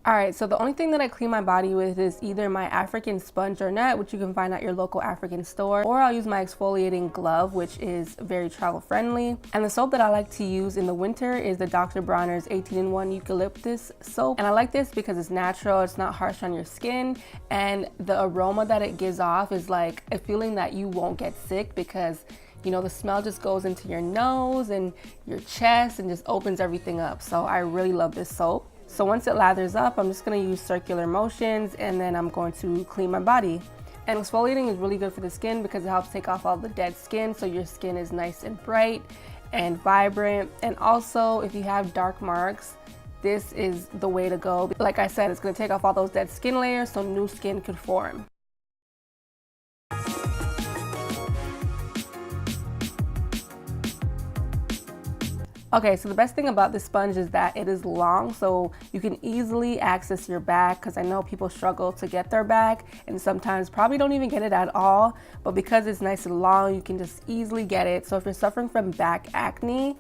All right, so the only thing that I clean my body with is either my African sponge or net, which you can find at your local African store, or I'll use my exfoliating glove, which is very travel friendly. And the soap that I like to use in the winter is the Dr. Bronner's 18-in-1 eucalyptus soap. And I like this because it's natural, it's not harsh on your skin, and the aroma that it gives off is like a feeling that you won't get sick because the smell just goes into your nose and your chest and just opens everything up. So I really love this soap. So once it lathers up, I'm just gonna use circular motions and then I'm going to clean my body. And exfoliating is really good for the skin because it helps take off all the dead skin so your skin is nice and bright and vibrant. And also, if you have dark marks, this is the way to go. Like I said, it's gonna take off all those dead skin layers so new skin could form. Okay, so the best thing about this sponge is that it is long, so you can easily access your back, because I know people struggle to get their back and sometimes probably don't even get it at all, but because it's nice and long, you can just easily get it. So if you're suffering from back acne,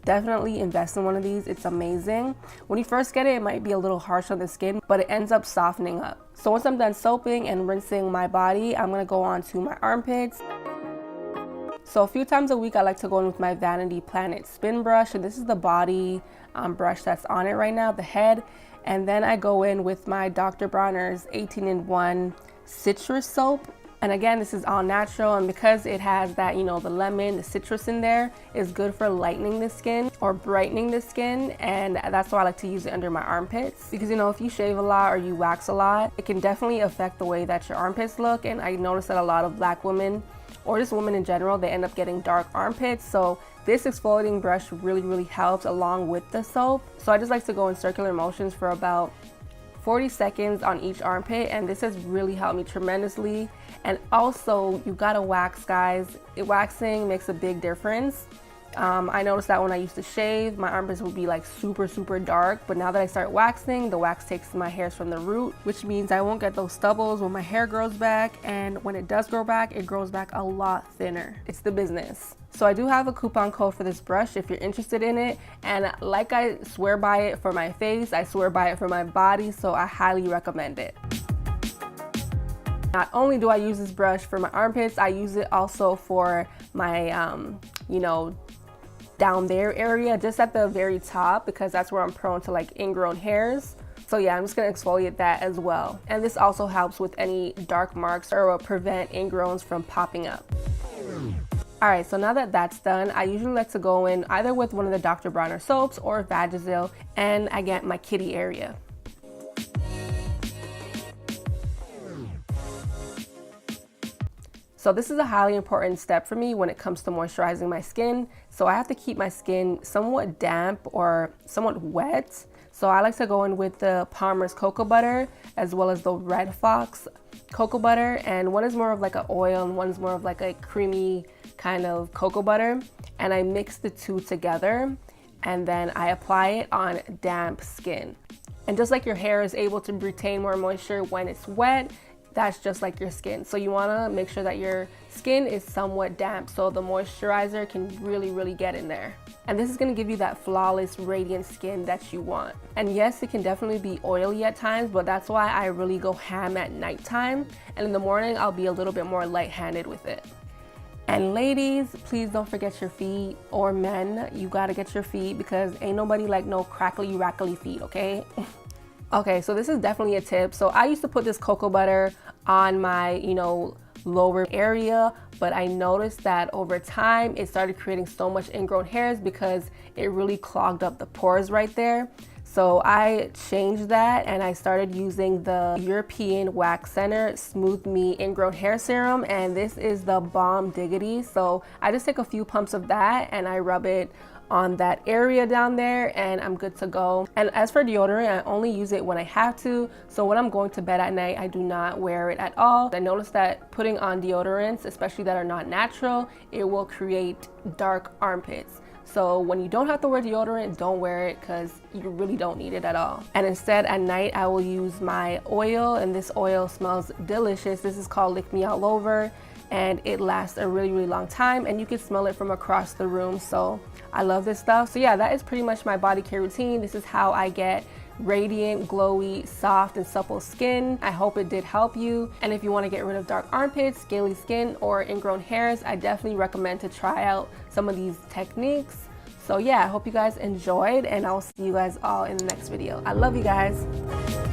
definitely invest in one of these. It's amazing. When you first get it, it might be a little harsh on the skin, but it ends up softening up. So once I'm done soaping and rinsing my body, I'm gonna go on to my armpits. So a few times a week, I like to go in with my Vanity Planet spin brush, and this is the body brush that's on it right now, the head. And then I go in with my Dr. Bronner's 18-in-1 citrus soap. And again, this is all natural, and because it has that, the lemon, the citrus in there, is good for lightening the skin or brightening the skin, and that's why I like to use it under my armpits. Because if you shave a lot or you wax a lot, it can definitely affect the way that your armpits look, and I noticed that a lot of Black women, or just women in general, they end up getting dark armpits. So this exfoliating brush really helps along with the soap. So I just like to go in circular motions for about 40 seconds on each armpit, and this has really helped me tremendously. And also, you gotta wax, guys. Waxing makes a big difference. I noticed that when I used to shave, my armpits would be like super dark, but now that I start waxing, the wax takes my hairs from the root, which means I won't get those stubbles when my hair grows back, and when it does grow back, it grows back a lot thinner. It's the business. So I do have a coupon code for this brush if you're interested in it, and like I swear by it for my face, I swear by it for my body, so I highly recommend it. Not only do I use this brush for my armpits, I use it also for my, down there area, just at the very top, because that's where I'm prone to like ingrown hairs. So yeah, I'm just gonna exfoliate that as well. And this also helps with any dark marks or will prevent ingrowns from popping up. All right, so now that that's done, I usually like to go in either with one of the Dr. Bronner soaps or Vagisil, and I get my kitty area. So this is a highly important step for me when it comes to moisturizing my skin. So I have to keep my skin somewhat damp or somewhat wet. So I like to go in with the Palmer's cocoa butter as well as the Red Fox cocoa butter. And one is more of like an oil and one is more of like a creamy kind of cocoa butter. And I mix the two together and then I apply it on damp skin. And just like your hair is able to retain more moisture when it's wet, that's just like your skin. So you wanna make sure that your skin is somewhat damp so the moisturizer can really get in there. And this is gonna give you that flawless, radiant skin that you want. And yes, it can definitely be oily at times, but that's why I really go ham at nighttime. And in the morning, I'll be a little bit more light-handed with it. And ladies, please don't forget your feet, or men, you gotta get your feet because ain't nobody like no crackly, rackly feet, okay? Okay, so this is definitely a tip. So I used to put this cocoa butter on my, lower area, but I noticed that over time it started creating so much ingrown hairs because it really clogged up the pores right there. So I changed that and I started using the European Wax Center Smooth Me Ingrown Hair Serum, and this is the bomb diggity. So I just take a few pumps of that and I rub it on that area down there and I'm good to go. And as for deodorant, I only use it when I have to. So when I'm going to bed at night, I do not wear it at all. I noticed that putting on deodorants, especially that are not natural, it will create dark armpits. So when you don't have to wear deodorant, don't wear it because you really don't need it at all. And instead at night, I will use my oil, and this oil smells delicious. This is called Lick Me All Over, and it lasts a really long time, and you can smell it from across the room. So I love this stuff. So yeah, that is pretty much my body care routine. This is how I get radiant, glowy, soft, and supple skin. I hope it did help you. And if you want to get rid of dark armpits, scaly skin, or ingrown hairs, I definitely recommend to try out some of these techniques. So yeah, I hope you guys enjoyed, and I'll see you guys all in the next video. I love you guys.